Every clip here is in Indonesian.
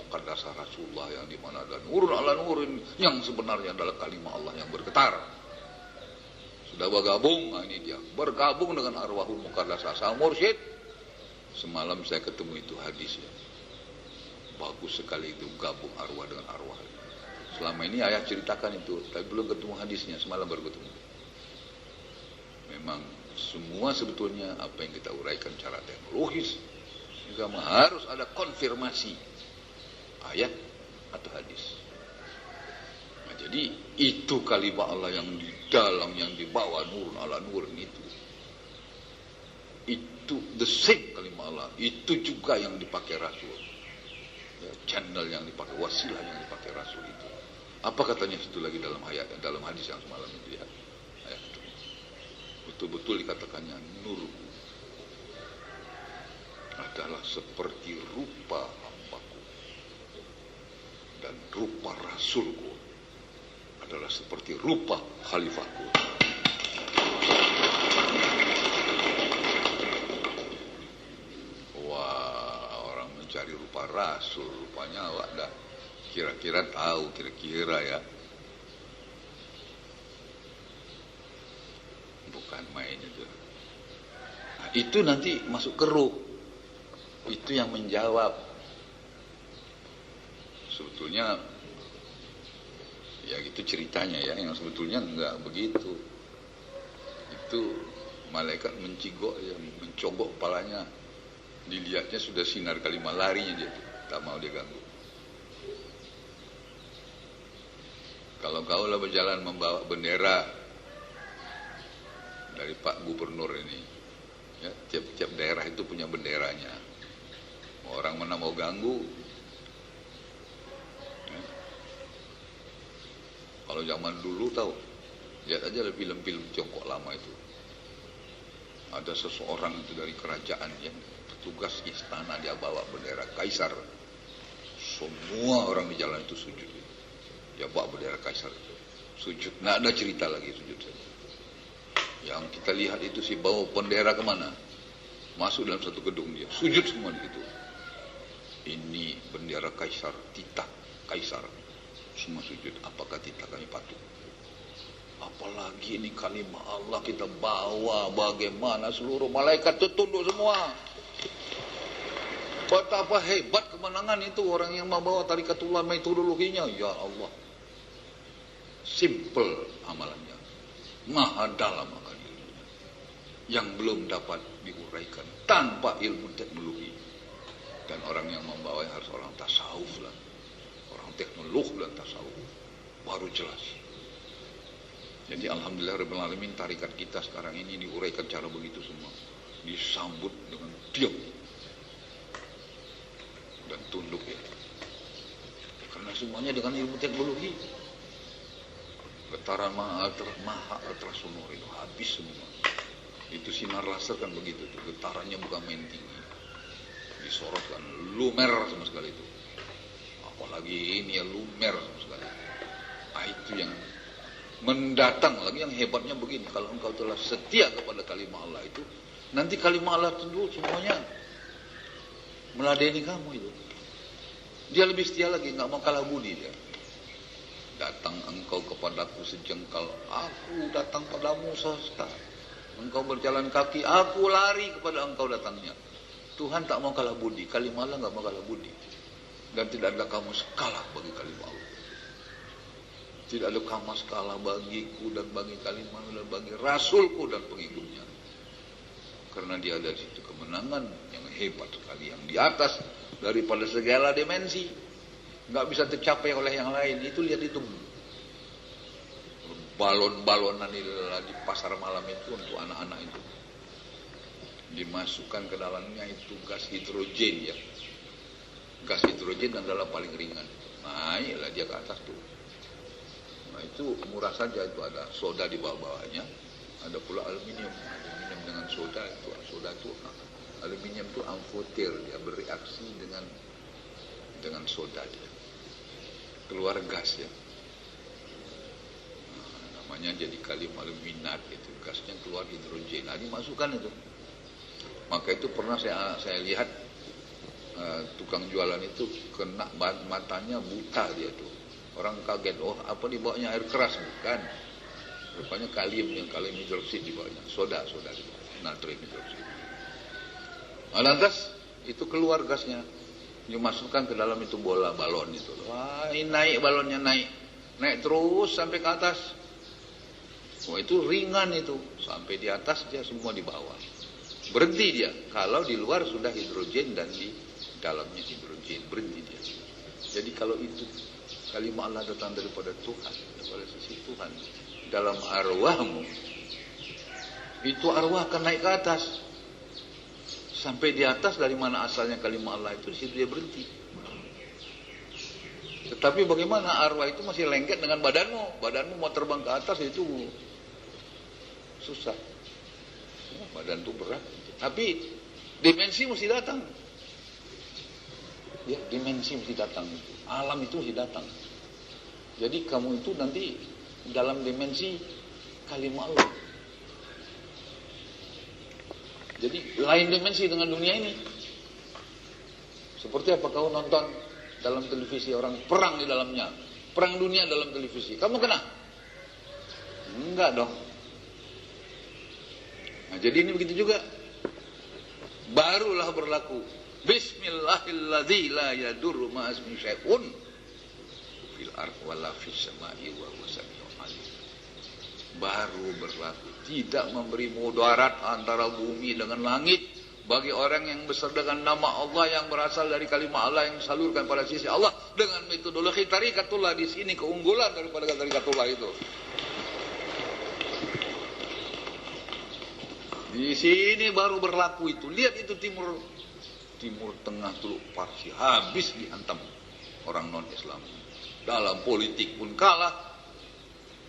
muqaddasah Rasulullah yang dimana ada nurun ala nurin yang sebenarnya adalah kalimat Allah yang bergetar. Sudah bergabung, nah ini dia bergabung dengan arwahul muqaddasah sang mursyid. Semalam saya ketemu itu hadis ya, bagus sekali itu gabung arwah dengan arwah. Selama ini ayah ceritakan itu, tapi belum ketemu hadisnya, semalam baru ketemu. Memang semua sebetulnya apa yang kita uraikan secara teknologis juga harus ada konfirmasi ayat atau hadis. Nah, jadi itu kalimat Allah yang di dalam, yang dibawa nurun ala nurin itu the same kalimat Allah, itu juga yang dipakai Rasul ya, channel yang dipakai, wasilah yang dipakai Rasul itu. Apa katanya situ lagi dalam ayat, dalam hadis yang semalam itu ya, ayat itu betul-betul dikatakannya nurku adalah seperti rupa hambaku dan rupa Rasulku adalah seperti rupa khalifahku. Wah, orang mencari rupa Rasul, rupanya awak dah kira-kira tahu, kira-kira ya, bukan main itu. Nah, itu nanti masuk ke ruh, itu yang menjawab. Sebetulnya ya gitu ceritanya ya, yang sebetulnya enggak begitu. Itu malaikat mencigok, yang mencogok kepalanya, dilihatnya sudah sinar kalimat, larinya dia, tak mau dia ganggu. Kalau kau lah berjalan membawa bendera dari Pak Gubernur ini, ya, tiap-tiap daerah itu punya benderanya. Orang mana mau ganggu, ya. Kalau zaman dulu tahu, lihat aja film-film Tiongkok lama itu. Ada seseorang itu dari kerajaan yang petugas istana, dia bawa bendera kaisar. Semua orang di jalan itu sujud. Dia bawa bendera kaisar itu, sujud. Nggak ada cerita lagi sujud. Yang kita lihat itu si bawa bendera kemana? Masuk dalam satu gedung, dia sujud semua di situ. Ini bendera kaisar, titah kaisar, semua sujud. Apakah titah kami patuh? Apalagi ini kalimat Allah kita bawa, bagaimana seluruh malaikat itu tunduk semua. Betapa hebat kemenangan itu orang yang membawa tarikatullah metodologinya, ya Allah. Simple amalannya, maha dalam akan ilmunya, yang belum dapat diuraikan tanpa ilmu teknologi. Dan orang yang membawa harus orang tasawuf lah, orang teknolog dan tasawuf, baru jelas. Jadi alhamdulillah rabbil alamin, tarikat kita sekarang ini diuraikan cara begitu semua, disambut dengan diam dan tunduk ya, karena semuanya dengan ilmu teknologi. Getaran maha ultrasonor itu habis semua. Itu sinar laser kan begitu tuh, getarannya bukan main tinggi, disorotkan, lumer sama sekali itu. Apalagi ini ya lumer sama sekali. Ah, itu yang mendatang lagi, yang hebatnya begini, kalau engkau telah setia kepada kalimat Allah itu, nanti kalimat Allah itu semuanya meladeni kamu itu. Dia lebih setia lagi, nggak mau kalah budi dia. Datang engkau kepadaku sejengkal, aku datang padamu sesta. Engkau berjalan kaki, aku lari kepada engkau datangnya. Tuhan tak mau kalah budi, kalimat Allah nggak mau kalah budi. Dan tidak ada kamu skala bagi kalimat Allah. Tidak ada kamu skala bagiku dan bagi kalimat Allah, bagi Rasulku dan pengikutnya. Karena dia ada di situ kemenangan yang hebat sekali, yang di atas daripada segala dimensi. Nggak bisa tercapai oleh yang lain. Itu lihat itu balon-balonan di pasar malam itu untuk anak-anak itu, dimasukkan ke dalamnya itu gas hidrogen ya. Gas hidrogen adalah paling ringan, naiklah dia ke atas tuh. Nah itu murah saja, itu ada soda di bawah-bawahnya, ada pula aluminium dengan soda itu. Soda itu aluminium itu amfoter, dia bereaksi dengan soda dia, keluar gas ya. Nah, namanya jadi kalium aluminat itu, gasnya keluar hidrogen. Nah dimasukkan itu. Maka itu pernah saya lihat tukang jualan itu kena matanya buta dia tuh. Orang kaget, oh apa dibawanya air keras? Bukan. Rupanya kalium hidroksid dibawanya, soda dibawanya, natrium hidroksid. Lantas itu keluar gasnya, dimasukkan ke dalam itu balon itu. Wah, ini naik balonnya naik terus sampai ke atas. Wah, itu ringan itu, sampai di atas dia semua di bawah. Berhenti dia. Kalau di luar sudah hidrogen dan di dalamnya hidrogen, berhenti dia. Jadi kalau itu kalimat Allah datang daripada Tuhan, daripada sisi Tuhan, dalam arwahmu, itu arwah akan naik ke atas. Sampai di atas, dari mana asalnya kalimat Allah itu, di situ dia berhenti. Tetapi bagaimana arwah itu masih lengket dengan badanmu? Badanmu mau terbang ke atas itu susah. Ya, badan itu berat. Tapi dimensi mesti datang. Ya, dimensi mesti datang. Alam itu mesti datang. Jadi kamu itu nanti dalam dimensi kalimat Allah. Jadi lain dimensi dengan dunia ini. Seperti apa kau nonton dalam televisi orang perang di dalamnya, perang dunia dalam televisi, kamu kena? Enggak dong. Nah, jadi ini begitu juga. Barulah berlaku Bismillahilladzi la yadurru ma'asmi syai'un fil ardi wala fis sama'i wa huwa samiul alim. Baru berlaku, tidak memberi mudarat antara bumi dengan langit bagi orang yang bersertakan nama Allah yang berasal dari kalimat Allah yang disalurkan pada sisi Allah dengan metodologi tarikatullah. Di sini keunggulan daripada tarikatullah itu. Di sini baru berlaku itu. Lihat itu timur tengah Teluk Parsi habis dihantam orang non Islam. Dalam politik pun kalah,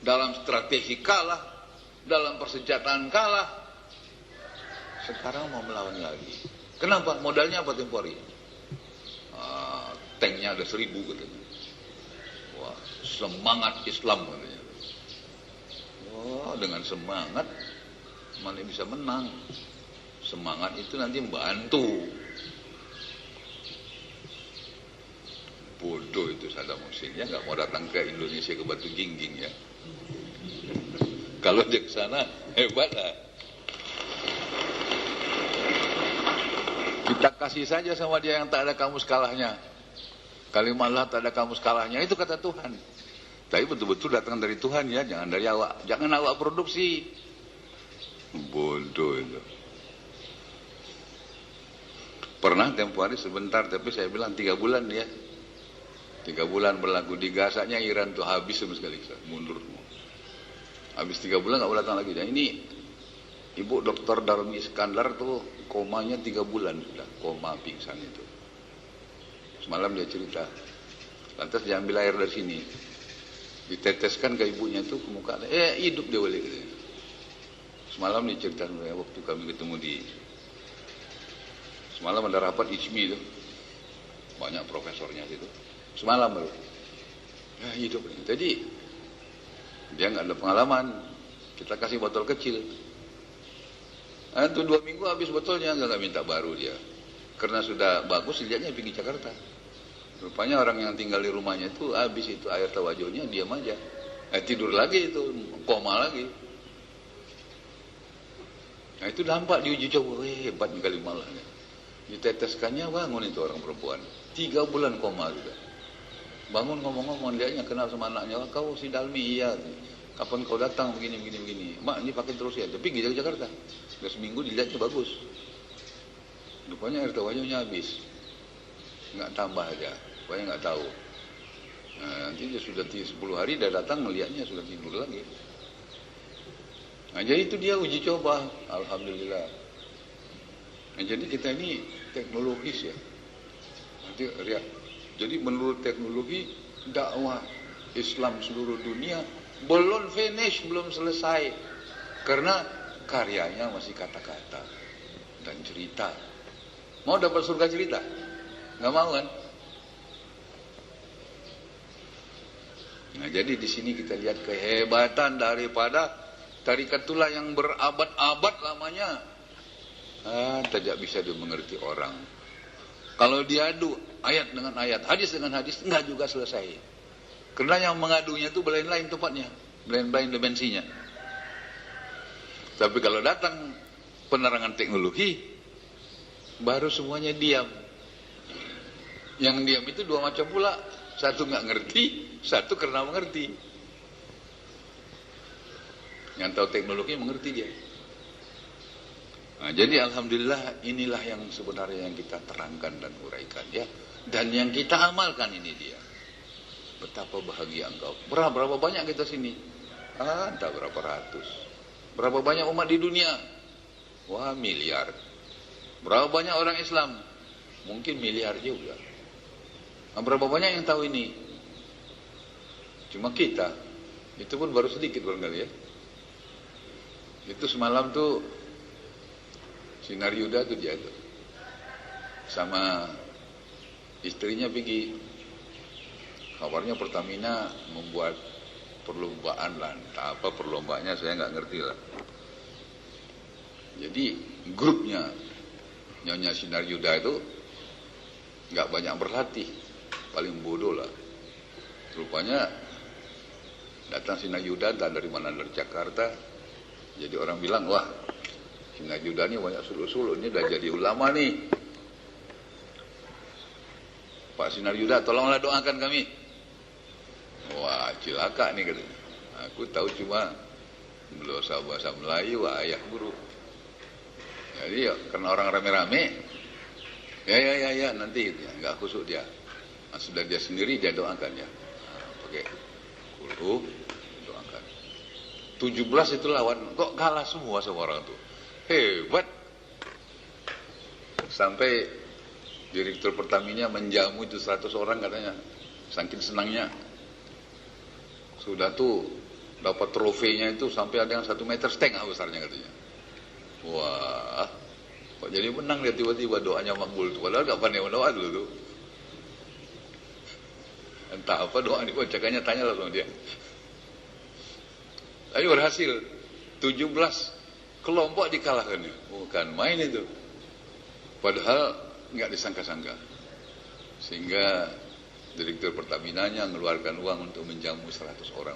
dalam strategi kalah, dalam persenjataan kalah. Sekarang mau melawan lagi. Kenapa? Modalnya apa tempo hari? Tanknya ada 1000 katanya. Wah, semangat Islam katanya. Wah, dengan semangat mana bisa menang. Semangat itu nanti membantu. Bodoh itu Saddam Hussein ya, nggak mau datang ke Indonesia, ke Batu Gingging ya. Kalau dia ke sana hebat lah. Kita kasih saja sama dia yang tak ada kamus kalahnya. Kalimat Allah tak ada kamus kalahnya, itu kata Tuhan. Tapi betul-betul datang dari Tuhan ya, jangan dari awak. Jangan awak produksi. Bodoh itu. Pernah tempo hari sebentar, tapi saya bilang 3 bulan ya. 3 bulan berlaku, digasaknya Iran tuh habis sama sekali, mundur semua. Habis 3 bulan nggak boleh datang lagi. Dan ini Ibu Dr. Darmi Iskandar tuh komanya 3 bulan sudah, koma pingsan itu. Semalam dia cerita, lantas diambil air dari sini, diteteskan ke ibunya itu ke muka, hidup dia balik. Semalam dia cerita waktu kami ketemu di, semalam ada rapat ISMI itu, banyak profesornya situ. Semalam baru, ya hidup. Jadi dia nggak ada pengalaman, kita kasih botol kecil. Itu 2 minggu habis botolnya, nggak minta baru dia. Karena sudah bagus, dilihatnya pergi Jakarta. Rupanya orang yang tinggal di rumahnya itu habis itu air tawajuhnya, diam aja. Tidur lagi itu, koma lagi. Nah itu dampak diuji coba, hebat nih kali malahnya. Diteteskannya bangun itu orang perempuan. 3 bulan koma sudah. Bangun ngomong-ngomong, lihatnya kenal sama anaknya, kau si Dalmi, iya. Kapan kau datang begini. Mak ini pakai terus ya, tapi pergi ke Jakarta. Sudah seminggu dilihatnya bagus. Rupanya air tawajuhnya habis. Nggak tambah aja, pokoknya nggak tahu. Nah, nanti dia sudah 10 hari dia datang melihatnya sudah tidur lagi. Nah jadi itu dia uji coba, alhamdulillah. Nah jadi kita ini teknologis ya. Nanti lihat. Jadi menurut teknologi dakwah Islam seluruh dunia belum finish, belum selesai. Karena karyanya masih kata-kata dan cerita. Mau dapat surga cerita? Nggak mau kan? Nah jadi di sini kita lihat kehebatan daripada tarikatullah yang berabad-abad lamanya. Tidak bisa dimengerti orang. Kalau diadu ayat dengan ayat, hadis dengan hadis, enggak juga selesai. Karena yang mengadunya itu lain-lain tempatnya, lain-lain dimensinya. Tapi kalau datang penerangan teknologi, baru semuanya diam. Yang diam itu dua macam pula. Satu nggak ngerti, satu karena mengerti. Yang tahu teknologi mengerti dia. Nah, jadi alhamdulillah inilah yang sebenarnya yang kita terangkan dan uraikan ya. Dan yang kita amalkan ini dia. Betapa bahagia engkau. Berapa banyak kita sini? Entah berapa ratus. Berapa banyak umat di dunia? Wah, miliar. Berapa banyak orang Islam? Mungkin miliar juga. Nah, berapa banyak yang tahu ini? Cuma kita. Itu pun baru sedikit barangkali ya. Itu semalam tuh Sinar Yuda tuh dia tuh sama istrinya pergi. Kabarnya Pertamina membuat perlombaan lah, entah apa perlombaannya saya nggak ngerti lah. Jadi grupnya Nyonya Sinar Yuda itu nggak banyak berlatih, paling bodoh lah. Rupanya datang Sinar Yuda entah dari mana, dari Jakarta. Jadi orang bilang, wah Sinar Yuda ini banyak suluk-suluk, ini udah jadi ulama nih. Pak Sinar Yuda, tolonglah doakan kami. Wah, cilaka nih katanya. Aku tahu cuma bahasa Melayu, wah ayah guru. Jadi ya, karena orang rame-rame, ya nanti nggak khusuk dia. Nah, sudah dia sendiri dia doakan ya. Nah, pakai kulu doakan. 17 itu lawan, kok kalah semua orang tuh. Hebat. Sampai direktur Pertamina menjamu itu 100 orang katanya. Saking senangnya. Sudah tuh dapat trofeinya itu sampai ada yang 1,5 meter besarnya katanya. Wah, kok jadi menang dia tiba-tiba doanya makbul tuh. Padahal gak pandai doa dulu tuh. Entah apa doa dibacakannya, tanya lah sama dia. Tapi berhasil. 17 kelompok dikalahkan. Bukan main itu. Padahal nggak disangka-sangka. Sehingga direktur Pertaminanya mengeluarkan uang untuk menjamu 100 orang.